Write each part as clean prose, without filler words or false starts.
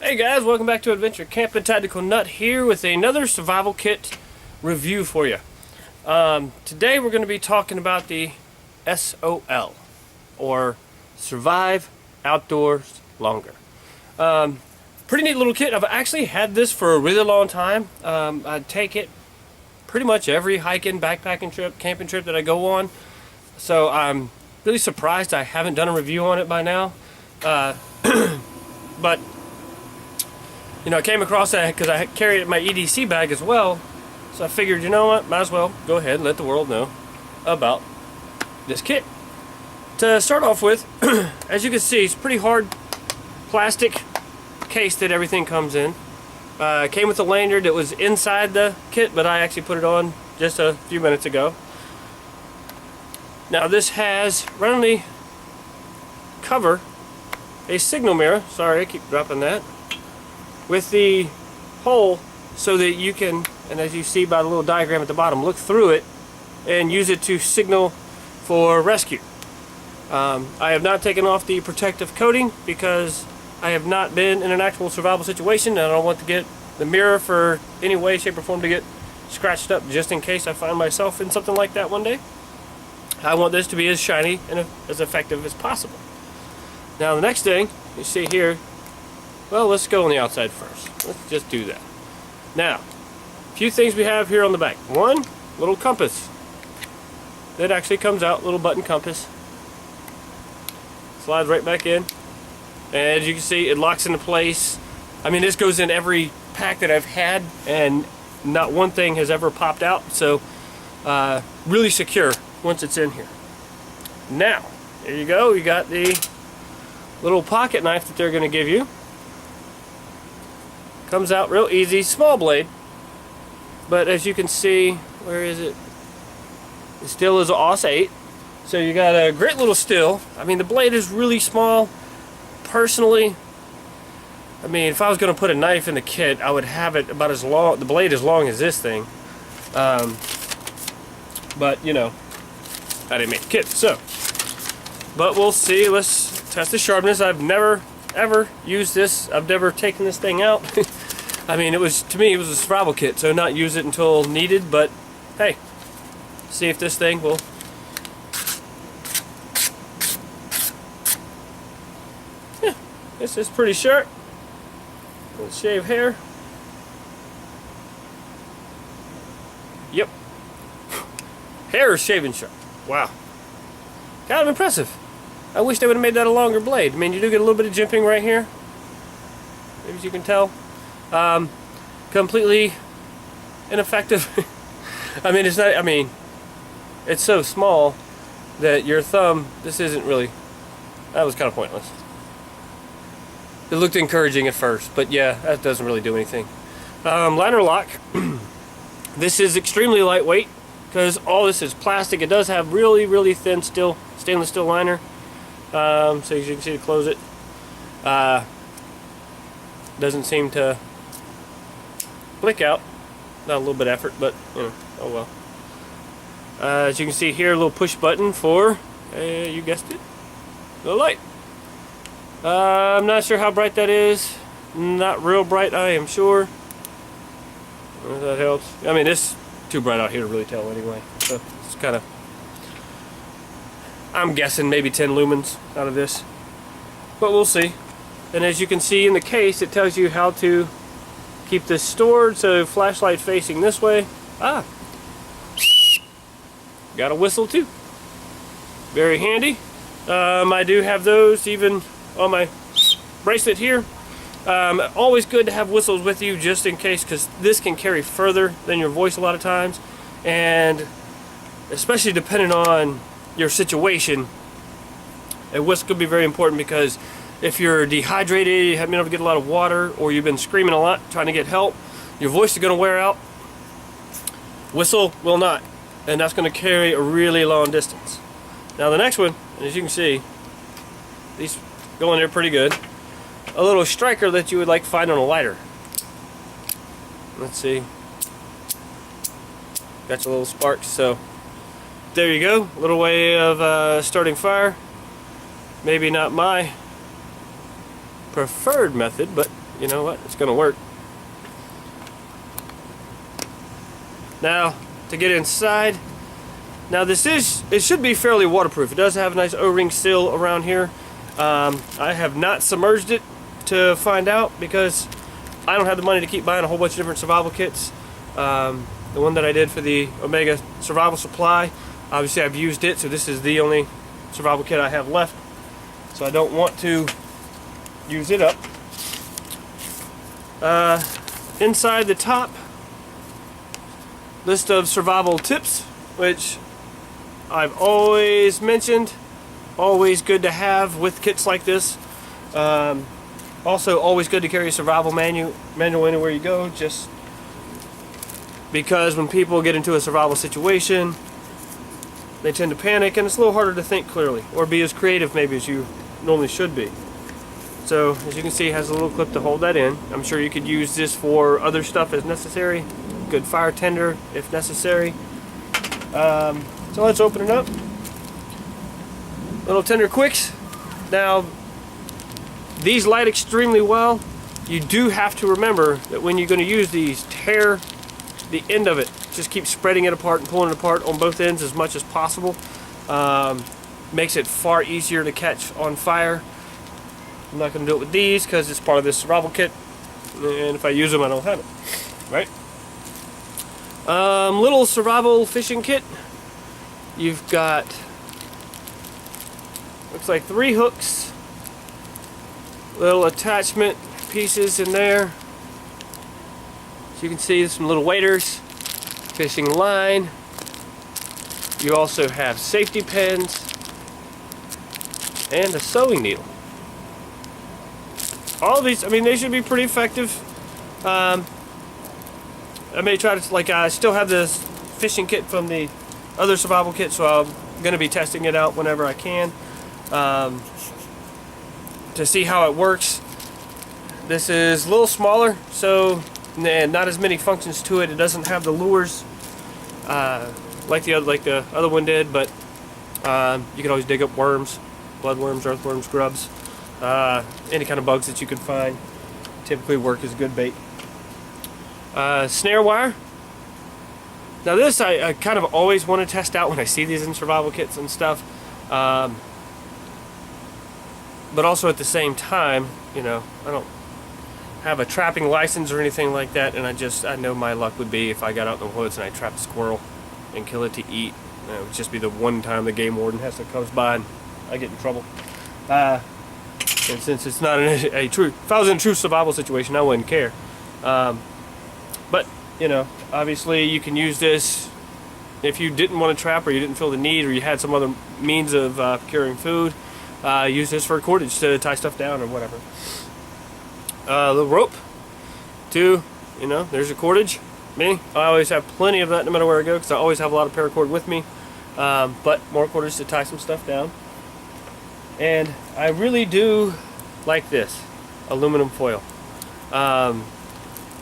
Hey guys, welcome back to Adventure Camping. Tactical Nut here with another survival kit review for you. Today we're going to be talking about the SOL, or Survive Outdoors Longer. Pretty neat little kit. I've actually had this for a really long time. I take it pretty much every hiking, backpacking trip, camping trip that I go on. So I'm really surprised I haven't done a review on it by now. But you know, I came across that because I carried it in my EDC bag as well. So I figured, you know what, might as well go ahead and let the world know about this kit. To start off with, as you can see, it's pretty hard plastic case that everything comes in. Came with a lanyard that was inside the kit, but I actually put it on just a few minutes ago. Now this has, right on the cover, a signal mirror. Sorry, I keep dropping that. With the hole so that you can, and as you see by the little diagram at the bottom, look through it and use it to signal for rescue. I have not taken off the protective coating because I have not been in an actual survival situation, and I don't want to get the mirror for any way, shape, or form to get scratched up just in case I find myself in something like that one day. I want this to be as shiny and as effective as possible. Now the next thing you see here, well, let's go on the outside first. Let's just do that. Now, a few things we have here on the back. One, little compass. That actually comes out, little button compass. Slides right back in. And as you can see, it locks into place. I mean, this goes in every pack that I've had, and not one thing has ever popped out. So, really secure once it's in here. Now, there you go. You got the little pocket knife that they're going to give you. Comes out real easy, small blade, but as you can see, where is it? The steel is AUS 8, so you got a great little steel. I mean, the blade is really small. Personally, I mean, if I was going to put a knife in the kit, I would have it about as long, the blade as long as this thing. But you know, I didn't make the kit, so. But we'll see. Let's test the sharpness. I've never ever used this. I've never taken this thing out. I mean, to me it was a survival kit, so not use it until needed, but hey, see if this thing will. Yeah, this is pretty sharp. Let's shave hair. Yep. Hair is shaving sharp. Wow. Kind of impressive. I wish they would have made that a longer blade. I mean, you do get a little bit of jimping right here, as you can tell. Completely ineffective. I mean, it's not. I mean, it's so small that your thumb. This isn't really. That was kind of pointless. It looked encouraging at first, but yeah, that doesn't really do anything. Liner lock. This is extremely lightweight because all this is plastic. It does have really, really thin stainless steel liner. So as you can see, to close it, doesn't seem to blick out. Not a little bit of effort, but you know, oh well. As you can see here, a little push button for, you guessed it, the light. I'm not sure how bright that is. Not real bright, I am sure. If that helps. I mean, it's too bright out here to really tell anyway. So it's kind of. I'm guessing maybe 10 lumens out of this, but we'll see. And as you can see in the case, it tells you how to keep this stored. So flashlight facing this way. Got a whistle too. Very handy. I do have those even on my bracelet here. Always good to have whistles with you just in case, because this can carry further than your voice a lot of times, and especially depending on your situation, a whistle could be very important, because if you're dehydrated, you haven't been able to get a lot of water, or you've been screaming a lot trying to get help, your voice is going to wear out. Whistle will not, and that's going to carry a really long distance. Now the next one, as you can see, these go in there pretty good. A little striker that you would like find on a lighter. Let's see. Got your little sparks, so there you go, a little way of starting fire. Maybe not my preferred method, but you know what, it's gonna work. Now to get inside, now it should be fairly waterproof. It does have a nice O-ring seal around here. I have not submerged it to find out because I don't have the money to keep buying a whole bunch of different survival kits. The one that I did for the Omega Survival Supply, obviously I've used it, so this is the only survival kit I have left. So I don't want to use it up. Inside the top, list of survival tips, which I've always mentioned, always good to have with kits like this. Also always good to carry a survival manual anywhere you go, just because when people get into a survival situation, they tend to panic and it's a little harder to think clearly or be as creative maybe as you normally should be. So as you can see, it has a little clip to hold that in. I'm sure you could use this for other stuff as necessary. Good fire tender if necessary. So let's open it up. Little tender quicks. Now these light extremely well. You do have to remember that when you're going to use these, tear the end of it. Just keep spreading it apart and pulling it apart on both ends as much as possible. Makes it far easier to catch on fire. I'm not going to do it with these because it's part of this survival kit, and if I use them I don't have it, right? Little survival fishing kit. You've got, looks like 3 hooks, little attachment pieces in there. So you can see some little waders, fishing line. You also have safety pins and a sewing needle. All of these, I mean, they should be pretty effective. I may try to, like, I still have this fishing kit from the other survival kit, so I'm going to be testing it out whenever I can to see how it works. This is a little smaller, so not as many functions to it. It doesn't have the lures like the other one did, but you can always dig up worms, bloodworms, earthworms, grubs, any kind of bugs that you can find. Typically work as good bait. Snare wire. Now this I kind of always want to test out when I see these in survival kits and stuff, but also at the same time, you know, I don't have a trapping license or anything like that, and I know my luck would be if I got out in the woods and I trapped a squirrel and kill it to eat. It would just be the one time the game warden has to come by and I get in trouble. And since it's not a true, if I was in a true survival situation, I wouldn't care. But you know, obviously you can use this if you didn't want to trap, or you didn't feel the need, or you had some other means of procuring food. Use this for cordage to tie stuff down or whatever. The rope, too. You know, there's your cordage. Me, I always have plenty of that no matter where I go because I always have a lot of paracord with me. But more cordage to tie some stuff down. And I really do like this aluminum foil.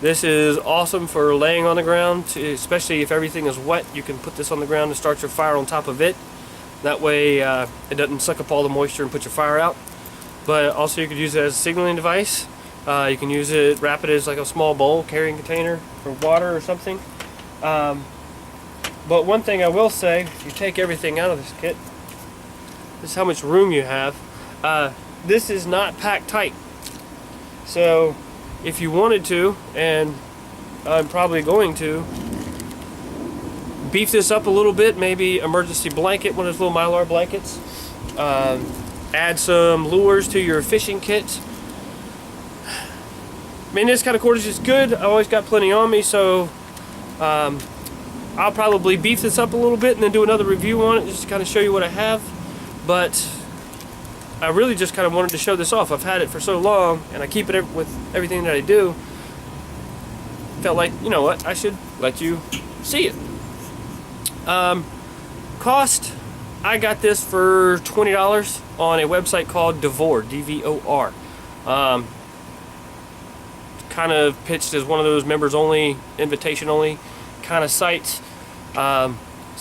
This is awesome for laying on the ground, especially if everything is wet. You can put this on the ground and start your fire on top of it. That way it doesn't suck up all the moisture and put your fire out. But also you could use it as a signaling device. You can use it, wrap it as like a small bowl, carrying container for water or something. But one thing I will say, if you take everything out of this kit, this is how much room you have. This is not packed tight. So if you wanted to, and I'm probably going to, beef this up a little bit, maybe emergency blanket, one of those little Mylar blankets. Add some lures to your fishing kit. I mean, this kind of cordage is good. I always got plenty on me, so I'll probably beef this up a little bit and then do another review on it just to kind of show you what I have. But I really just kind of wanted to show this off. I've had it for so long, and I keep it with everything that I do. Felt like, you know what, I should let you see it. Cost, I got this for $20 on a website called Devor, D-V-O-R. Kind of pitched as one of those members only, invitation only kind of sites. So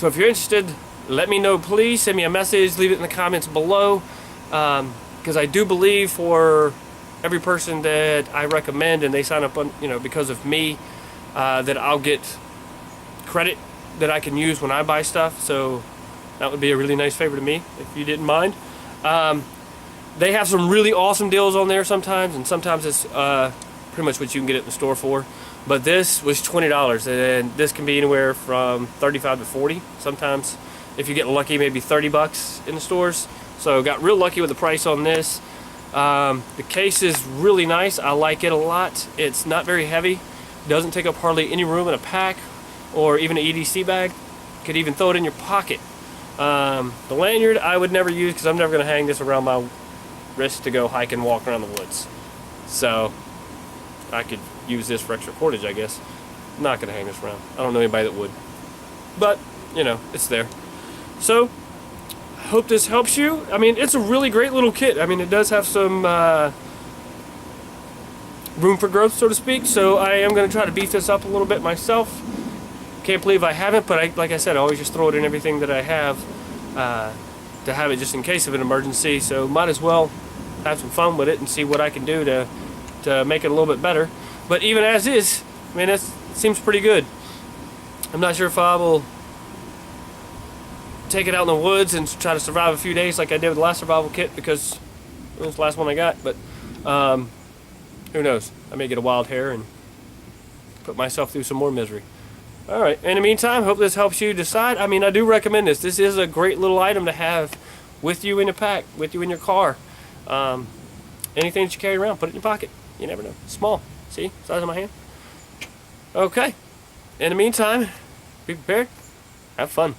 if you're interested, let me know, please. Send me a message, leave it in the comments below. Because I do believe for every person that I recommend and they sign up on, because of me, that I'll get credit that I can use when I buy stuff. So that would be a really nice favor to me if you didn't mind. They have some really awesome deals on there sometimes, and sometimes it's pretty much what you can get it in the store for. But this was $20, and this can be anywhere from $35 to $40. Sometimes, if you get lucky, maybe $30 in the stores. So got real lucky with the price on this. The case is really nice. I like it a lot. It's not very heavy. Doesn't take up hardly any room in a pack or even an EDC bag. Could even throw it in your pocket. The lanyard I would never use because I'm never going to hang this around my wrist to go hike and walk around the woods. So I could use this for extra cordage, I guess. I'm not going to hang this around. I don't know anybody that would. But, it's there. So, I hope this helps you. I mean, it's a really great little kit. I mean, it does have some room for growth, so to speak. So I am going to try to beef this up a little bit myself. Can't believe I haven't, but like I said, I always just throw it in everything that I have to have it just in case of an emergency. So might as well have some fun with it and see what I can do to make it a little bit better. But even as is, I mean, it seems pretty good. I'm not sure if I will take it out in the woods and try to survive a few days like I did with the last survival kit, because it was the last one I got. But who knows? I may get a wild hair and put myself through some more misery. Alright, in the meantime, hope this helps you decide. I mean, I do recommend this. This is a great little item to have with you in your pack, with you in your car. Anything that you carry around, put it in your pocket. You never know. Small. See? Size of my hand. Okay. In the meantime, be prepared. Have fun.